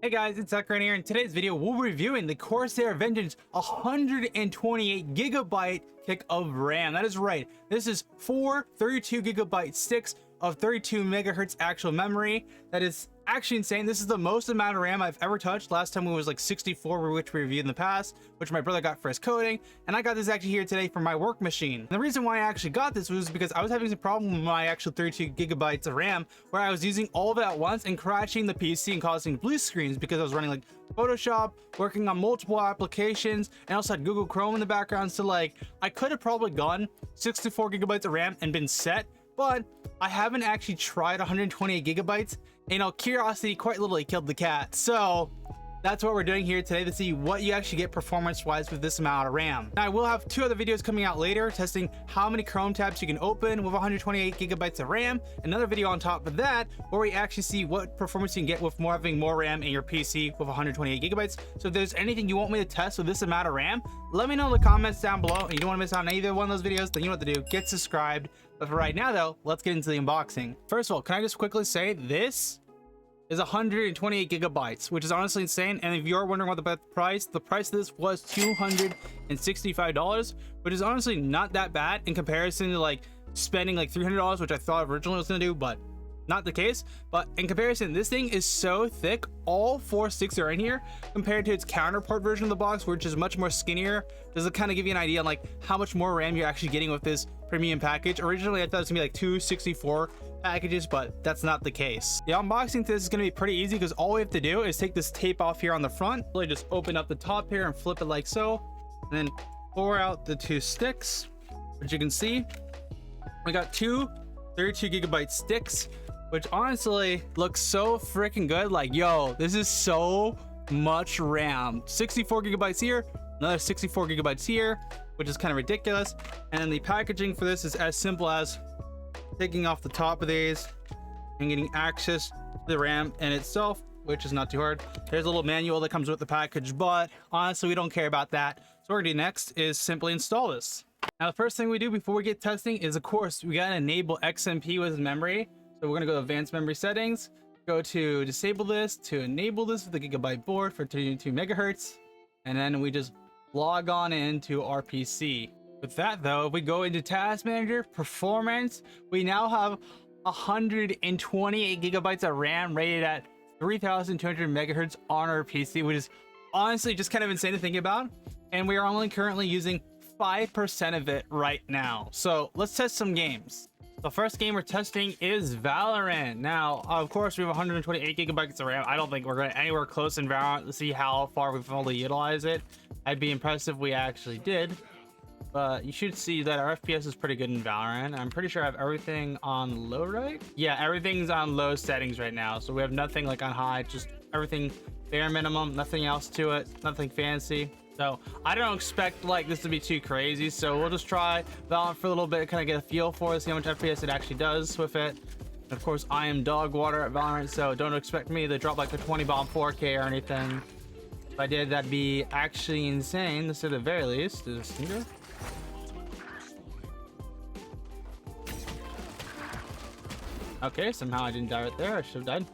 Hey guys, it's Zach right here. In today's video, we'll be reviewing the Corsair Vengeance 128GB kick of RAM. That is right. This is 4 32GB sticks of 32 megahertz actual memory. That is actually insane. This is the most amount of RAM I've ever touched. Last time it was like 64, which we reviewed in the past, which my brother got for his coding, and I got this actually here today for my work machine. And the reason why I actually got this was because I was having some problem with my actual 32GB of RAM, where I was using all of it at once and crashing the PC and causing blue screens because I was running like Photoshop, working on multiple applications, and also had Google Chrome in the background. So like I could have probably gone 64GB of RAM and been set, but I haven't actually tried 128GB. You know, curiosity quite literally killed the cat. So that's what we're doing here today, to see what you actually get performance wise with this amount of RAM. Now I will have 2 other videos coming out later testing how many Chrome tabs you can open with 128GB of RAM. Another video on top of that where we actually see what performance you can get with having more RAM in your PC with 128GB. So if there's anything you want me to test with this amount of RAM, let me know in the comments down below. And you don't want to miss out on either one of those videos, then you know what to do. Get subscribed. But for right now though, let's get into the unboxing. First of all, can I just quickly say this is 128GB, which is honestly insane. And if you're wondering what the price of this was $265, which is honestly not that bad in comparison to like spending like $300, which I thought originally was gonna do, but not the case. But in comparison, this thing is so thick. All 4 sticks are in here compared to its counterpart version of the box, which is much more skinnier. Does it kind of give you an idea on like how much more RAM you're actually getting with this premium package? Originally I thought it was gonna be like 2 64 packages, but that's not the case. The unboxing to this is going to be pretty easy because all we have to do is take this tape off here on the front. Really just open up the top here and flip it like so, and then pour out the 2 sticks. Which you can see we got 2 32GB sticks, which honestly looks so freaking good. Like, yo, this is so much RAM. 64GB here, another 64GB here, which is kind of ridiculous. And then the packaging for this is as simple as taking off the top of these and getting access to the RAM in itself, which is not too hard. There's a little manual that comes with the package, but honestly we don't care about that. So what we're gonna do next is simply install this. Now the first thing we do before we get testing is, of course, we gotta enable XMP with memory. So we're gonna go to advanced memory settings, go to disable this, to enable this with the gigabyte board for 32 megahertz, and then we just log on into our PC. With that though, if we go into Task Manager, Performance, we now have 128GB of RAM rated at 3200 megahertz on our PC, which is honestly just kind of insane to think about. And we are only currently using 5% of it right now. So let's test some games. The first game we're testing is Valorant. Now, of course, we have 128GB of RAM. I don't think we're going anywhere close in Valorant to see how far we've fully utilized it. I'd be impressed if we actually did. But you should see that our FPS is pretty good in Valorant. I'm pretty sure I have everything on low, right? Yeah, everything's on low settings right now. So we have nothing like on high, just everything bare minimum, nothing else to it, nothing fancy. So I don't expect like this to be too crazy. So we'll just try Valorant for a little bit, kind of get a feel for it, see how much FPS it actually does with it. And of course, I am dog water at Valorant, so don't expect me to drop like the 20 bomb 4K or anything. If I did, that'd be actually insane, to say the very least. Is this here? Okay, somehow I didn't die right there. I should have died.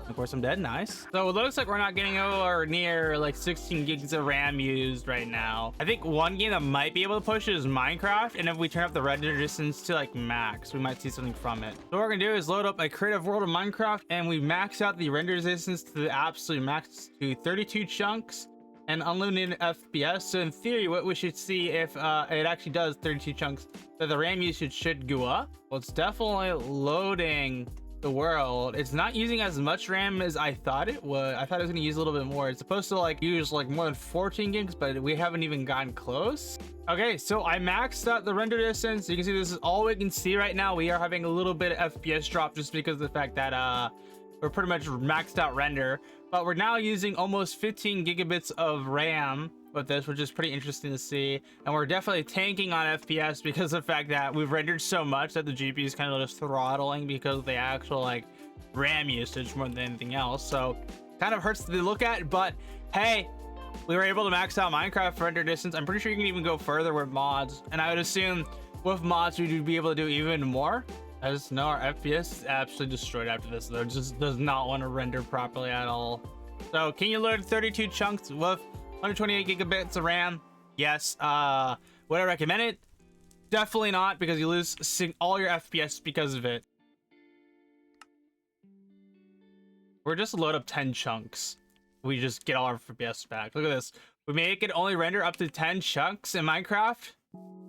Of course, I'm dead. Nice. So it looks like we're not getting over near like 16 gigs of RAM used right now. I think one game that might be able to push it is Minecraft. And if we turn up the render distance to like max, we might see something from it. So what we're gonna do is load up a creative world of Minecraft, and we max out the render distance to the absolute max to 32 chunks and unlimited FPS. So in theory, what we should see if it actually does 32 chunks, that the RAM usage should go up. Well, it's definitely loading the world. It's not using as much RAM as I thought it would. I thought it was gonna use a little bit more. It's supposed to like use like more than 14 gigs, but we haven't even gotten close. Okay, so I maxed out the render distance. You can see this is all we can see right now. We are having a little bit of FPS drop just because of the fact that we're pretty much maxed out render, but we're now using almost 15 gigabits of RAM with this, which is pretty interesting to see. And we're definitely tanking on FPS because of the fact that we've rendered so much that the GPU is kind of just throttling because of the actual like RAM usage more than anything else. So kind of hurts to look at, but hey, we were able to max out Minecraft render distance. I'm pretty sure you can even go further with mods, and I would assume with mods we'd be able to do even more. I just know our FPS is absolutely destroyed after this. It just does not want to render properly at all. So can you load 32 chunks with 128 gigabits of RAM? Yes. Would I recommend it? Definitely not, because you lose all your FPS because of it. We're just load up 10 chunks. We just get all our FPS back. Look at this. We make it only render up to 10 chunks in Minecraft.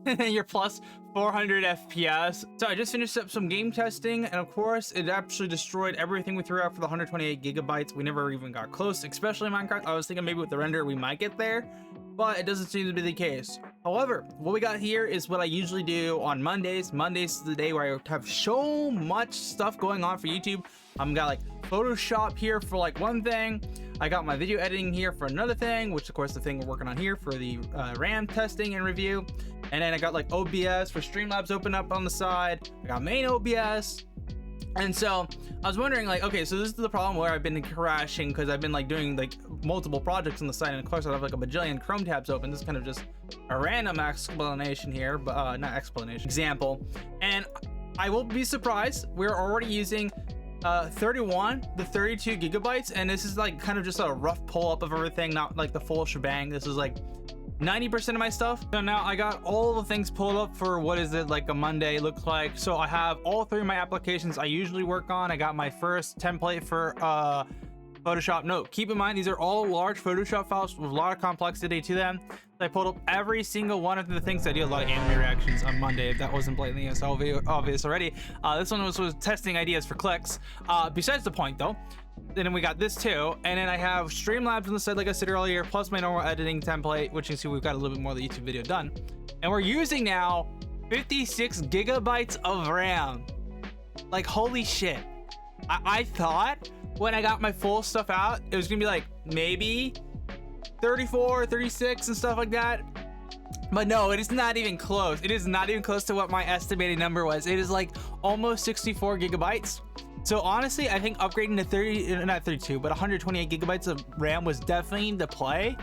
And you're plus 400 FPS. So I just finished up some game testing, and of course it absolutely destroyed everything we threw out for the 128 gigabytes. We never even got close, especially in Minecraft. I was thinking maybe with the render we might get there, but it doesn't seem to be the case. However, what we got here is what I usually do on Mondays. Mondays is the day where I have so much stuff going on for YouTube. I'm got like Photoshop here for like one thing. I got my video editing here for another thing, which of course the thing we're working on here for the RAM testing and review. And then I got like OBS for Streamlabs open up on the side. I got main OBS. And so I was wondering, like, okay, so this is the problem where I've been crashing because I've been like doing like multiple projects on the side, and of course I have like a bajillion Chrome tabs open. This is kind of just a random explanation here, but not explanation, example. And I will be surprised, we're already using 31 to 32 gigabytes, and this is like kind of just a rough pull up of everything, not like the full shebang. This is like 90% of my stuff. So now I got all the things pulled up for what is it like a Monday looks like. So I have all three of my applications I usually work on. I got my first template for Photoshop. No, keep in mind these are all large Photoshop files with a lot of complexity to them. So I pulled up every single one of the things. I do a lot of anime reactions on Monday, if that wasn't blatantly obvious already. This one was testing ideas for clicks. Besides the point though, then we got this too, and then I have Streamlabs on the side, like I said earlier, plus my normal editing template, which you see we've got a little bit more of the YouTube video done. And we're using now 56 gigabytes of RAM. Like, holy shit. I thought when I got my full stuff out, it was gonna be like maybe 34, 36 and stuff like that. But no, it is not even close. It is not even close to what my estimated number was. It is like almost 64 gigabytes. So honestly, I think upgrading to not 32, but 128 gigabytes of RAM was definitely the play.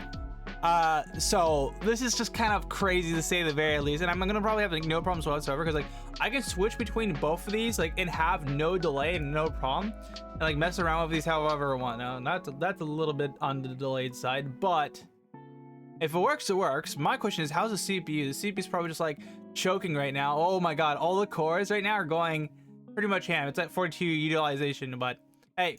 So this is just kind of crazy to say the very least, and I'm gonna probably have like no problems whatsoever, because like I can switch between both of these like and have no delay and no problem, and like mess around with these however I want. Now that's a little bit on the delayed side, but if it works, it works. My question is, how's the CPU? The CPU is probably just like choking right now. Oh my god, all the cores right now are going pretty much ham. It's at 42 utilization, but hey,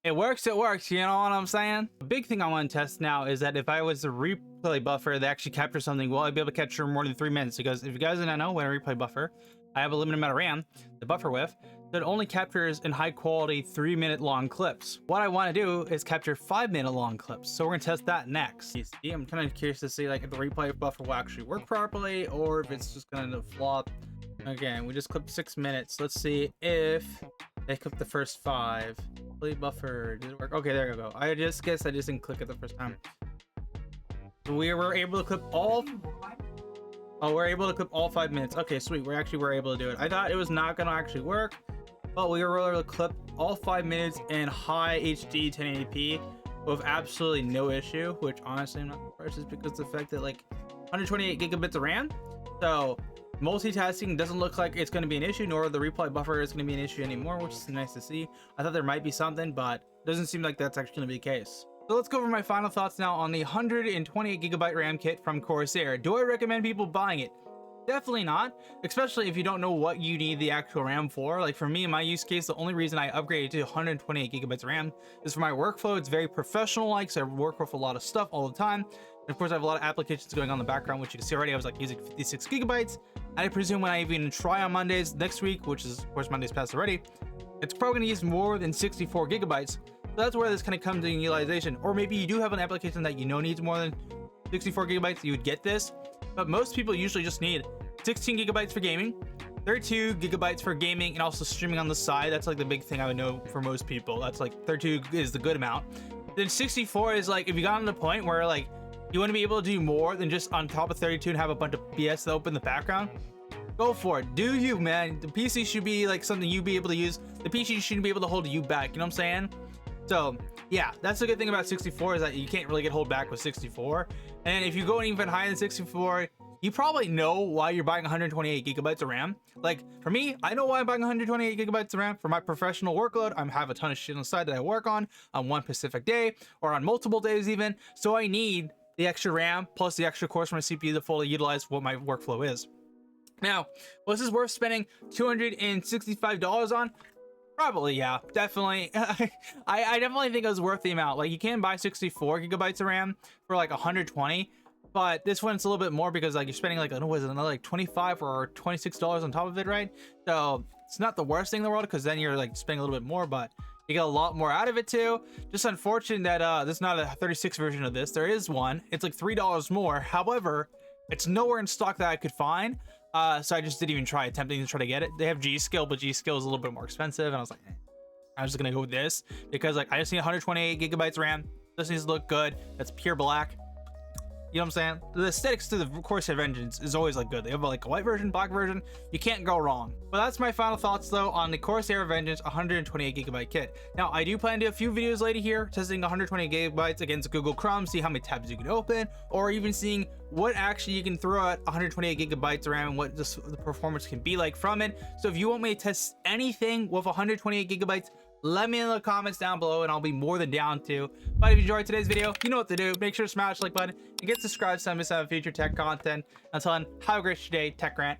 it works, you know what I'm saying? The big thing I want to test now is that if I was to replay buffer that actually capture something, will I be able to capture more than 3 minutes? Because if you guys didn't know, when I replay buffer, I have a limited amount of RAM, the buffer width, that only captures in high quality 3-minute long clips. What I want to do is capture 5-minute long clips. So we're gonna test that next. See, I'm kind of curious to see like if the replay buffer will actually work properly, or if it's just gonna flop. Okay, we just clipped 6 minutes. Let's see if they clip the first 5. Play buffer, did it work? Okay, there we go. I just guess I just didn't click it the first time. So we were able to clip all. Oh, we're able to clip all 5 minutes. Okay, sweet. We were able to do it. I thought it was not gonna actually work, but we were able to clip all 5 minutes in high HD 1080p with absolutely no issue. Which honestly, I'm not surprised, just because of the fact that like 128 gigabits of RAM. So multitasking doesn't look like it's going to be an issue, nor the replay buffer is going to be an issue anymore, which is nice to see. I thought there might be something, but it doesn't seem like that's actually going to be the case. So let's go over my final thoughts now on the 128 gigabyte RAM kit from Corsair. Do I recommend people buying it? Definitely not, especially if you don't know what you need the actual RAM for. Like for me, in my use case, the only reason I upgraded to 128 gigabytes RAM is for my workflow. It's very professional-like, so I work with a lot of stuff all the time. And of course, I have a lot of applications going on in the background, which you can see already. I was like using 56 gigabytes. And I presume when I even try on Mondays next week, which is of course Monday's passed already, it's probably going to use more than 64 gigabytes. So that's where this kind of comes in utilization. Or maybe you do have an application that you know needs more than 64 gigabytes, you would get this. But most people usually just need 16 gigabytes for gaming, 32 gigabytes for gaming, and also streaming on the side. That's like the big thing I would know for most people. That's like 32 is the good amount. Then 64 is like if you got to the point where like you want to be able to do more than just on top of 32 and have a bunch of BS open in the background, go for it. Do you, man? The PC should be like something you be able to use. The PC shouldn't be able to hold you back. You know what I'm saying? So yeah, that's the good thing about 64 is that you can't really get hold back with 64. And if you go even higher than 64, you probably know why you're buying 128 gigabytes of RAM. Like for me, I know why I'm buying 128 gigabytes of RAM. For my professional workload, I have a ton of shit on the side that I work on one specific day or on multiple days even. So I need the extra RAM plus the extra cores from my CPU to fully utilize what my workflow is. Now, was this worth spending $265 on? Probably, yeah, definitely. I definitely think it was worth the amount. Like, you can buy 64 gigabytes of RAM for like 120, but this one's a little bit more because like you're spending like, what is it, another like 25 or $26 on top of it, right? So it's not the worst thing in the world because then you're like spending a little bit more, but you get a lot more out of it too. Just unfortunate that there's not a 36 version of this. There is one. It's like $3 more. However, it's nowhere in stock that I could find. So I just didn't even try attempting to try to get it. They have G-Skill, but G-Skill is a little bit more expensive. And I was like, I'm just gonna go with this because like I just need 128 gigabytes RAM. This needs to look good. That's pure black. You know what I'm saying? The aesthetics to the Corsair Vengeance is always like good. They have like a white version, black version. You can't go wrong. But that's my final thoughts though on the Corsair Vengeance 128 gigabyte kit. Now I do plan to do a few videos later here testing 120 gigabytes against Google Chrome, see how many tabs you can open, or even seeing what actually you can throw at 128 gigabytes RAM and what the performance can be like from it. So if you want me to test anything with 128 gigabytes, let me know in the comments down below and I'll be more than down to. But if you enjoyed today's video, you know what to do. Make sure to smash the like button and get subscribed so you don't miss out on future tech content. Until then, have a great day, Tech Grant.